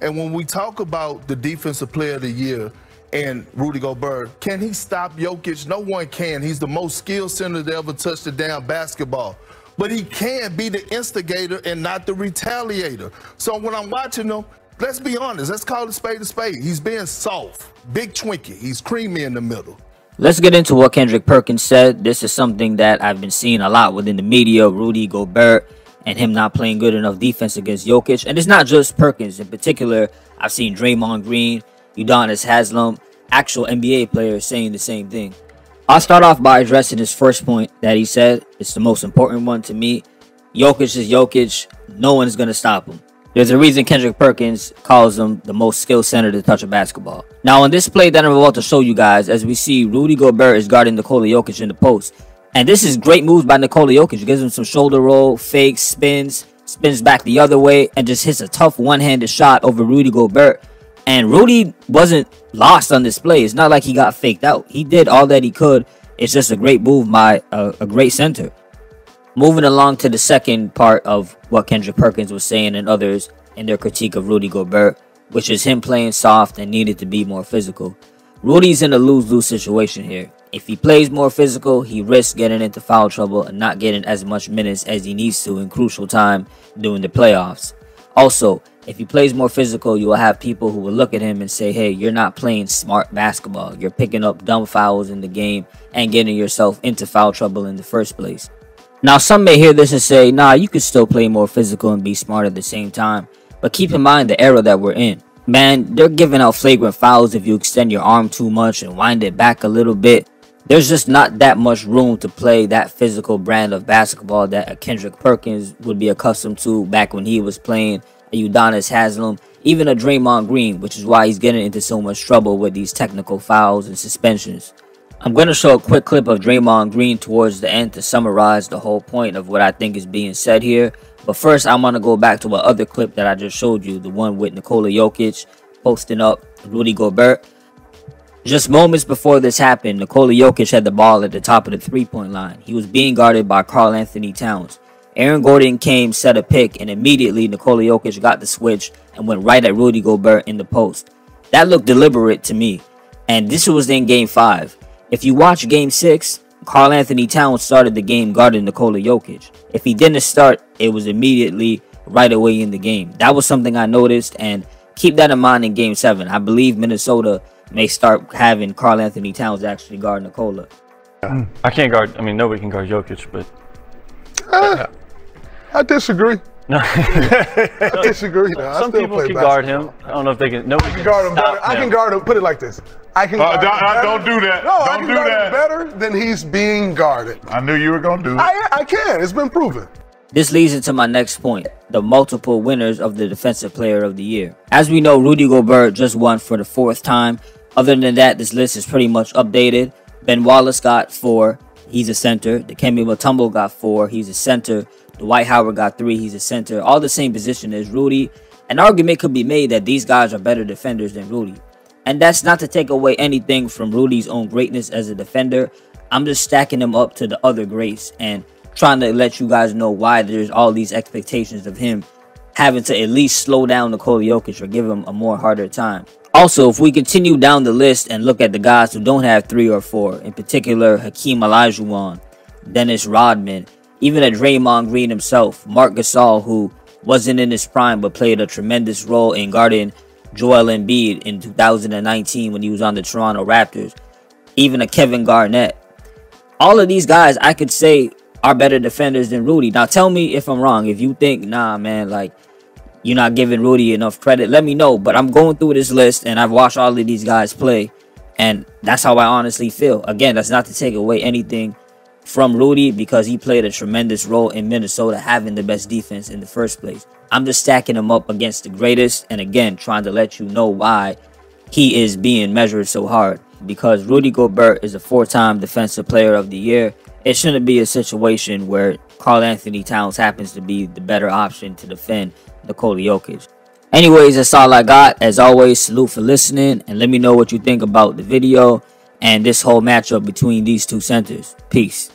And when we talk about the defensive player of the year and Rudy Gobert, can he stop Jokic? No one can. He's the most skilled center to ever touch the damn basketball. But he can be the instigator and not the retaliator. So when I'm watching him, let's be honest. Let's call it spade a spade. He's being soft, big Twinkie. He's creamy in the middle. Let's get into what Kendrick Perkins said. This is something that I've been seeing a lot within the media, Rudy Gobert, and him not playing good enough defense against Jokic. And it's not just Perkins. In particular, I've seen Draymond Green, Udonis Haslem, actual NBA players saying the same thing. I'll start off by addressing his first point that he said. It's the most important one to me. Jokic is Jokic. No one is going to stop him. There's a reason Kendrick Perkins calls him the most skilled center to touch a basketball. Now, on this play that I'm about to show you guys, as we see, Rudy Gobert is guarding Nikola Jokic in the post. And this is great moves by Nikola Jokic. He gives him some shoulder roll, fakes, spins back the other way, and just hits a tough one-handed shot over Rudy Gobert. And Rudy wasn't lost on this play. It's not like he got faked out. He did all that he could. It's just a great move by a great center. Moving along to the second part of what Kendrick Perkins was saying and others in their critique of Rudy Gobert, which is him playing soft and needed to be more physical. Rudy's in a lose-lose situation here. If he plays more physical, he risks getting into foul trouble and not getting as much minutes as he needs to in crucial time during the playoffs. Also, if he plays more physical, you will have people who will look at him and say, hey, you're not playing smart basketball. You're picking up dumb fouls in the game and getting yourself into foul trouble in the first place. Now, some may hear this and say, nah, you could still play more physical and be smart at the same time. But keep in mind the era that we're in. Man, they're giving out flagrant fouls if you extend your arm too much and wind it back a little bit. There's just not that much room to play that physical brand of basketball that a Kendrick Perkins would be accustomed to back when he was playing, a Udonis Haslem, even a Draymond Green, which is why he's getting into so much trouble with these technical fouls and suspensions. I'm going to show a quick clip of Draymond Green towards the end to summarize the whole point of what I think is being said here. But first, I want to go back to the other clip that I just showed you, the one with Nikola Jokic posting up Rudy Gobert. Just moments before this happened, Nikola Jokic had the ball at the top of the three-point line. He was being guarded by Karl-Anthony Towns. Aaron Gordon came, set a pick, and immediately Nikola Jokic got the switch and went right at Rudy Gobert in the post. That looked deliberate to me, and this was in Game 5. If you watch Game 6, Karl-Anthony Towns started the game guarding Nikola Jokic. If he didn't start, it was immediately right away in the game. That was something I noticed, and keep that in mind in Game 7. I believe Minnesota may start having Karl-Anthony Towns actually guard Nikola. I can't guard. I mean, nobody can guard Jokic, but I disagree. no. I disagree. No, Some people can guard him. I don't know if they can. Nobody can guard him better. stop I can guard him. Put it like this: I can guard him better. Don't do that. No, don't I can do guard that. him better than he's being guarded. I knew you were going to do it. I can. It's been proven. This leads into my next point, the multiple winners of the Defensive Player of the Year. As we know, Rudy Gobert just won for the 4th time. Other than that, this list is pretty much updated. Ben Wallace got 4. He's a center. Dikembe Mutombo got 4. He's a center. Dwight Howard got 3. He's a center. All the same position as Rudy. An argument could be made that these guys are better defenders than Rudy. And that's not to take away anything from Rudy's own greatness as a defender. I'm just stacking him up to the other greats and trying to let you guys know why there's all these expectations of him having to at least slow down Nikola Jokic or give him a more harder time. Also, if we continue down the list and look at the guys who don't have 3 or 4, in particular Hakeem Olajuwon, Dennis Rodman, even a Draymond Green himself, Marc Gasol, who wasn't in his prime but played a tremendous role in guarding Joel Embiid in 2019 when he was on the Toronto Raptors, even a Kevin Garnett. All of these guys, I could say, are better defenders than Rudy. Now, tell me if I'm wrong. If you think, nah, man, like, you're not giving Rudy enough credit, let me know. But I'm going through this list, and I've watched all of these guys play, and that's how I honestly feel. Again, that's not to take away anything from Rudy because he played a tremendous role in Minnesota having the best defense in the first place. I'm just stacking him up against the greatest, and again, trying to let you know why he is being measured so hard. Because Rudy Gobert is a 4-time Defensive Player of the Year. It shouldn't be a situation where Karl-Anthony Towns happens to be the better option to defend Nikola Jokic. Anyways, that's all I got. As always, salute for listening, and let me know what you think about the video and this whole matchup between these two centers. Peace.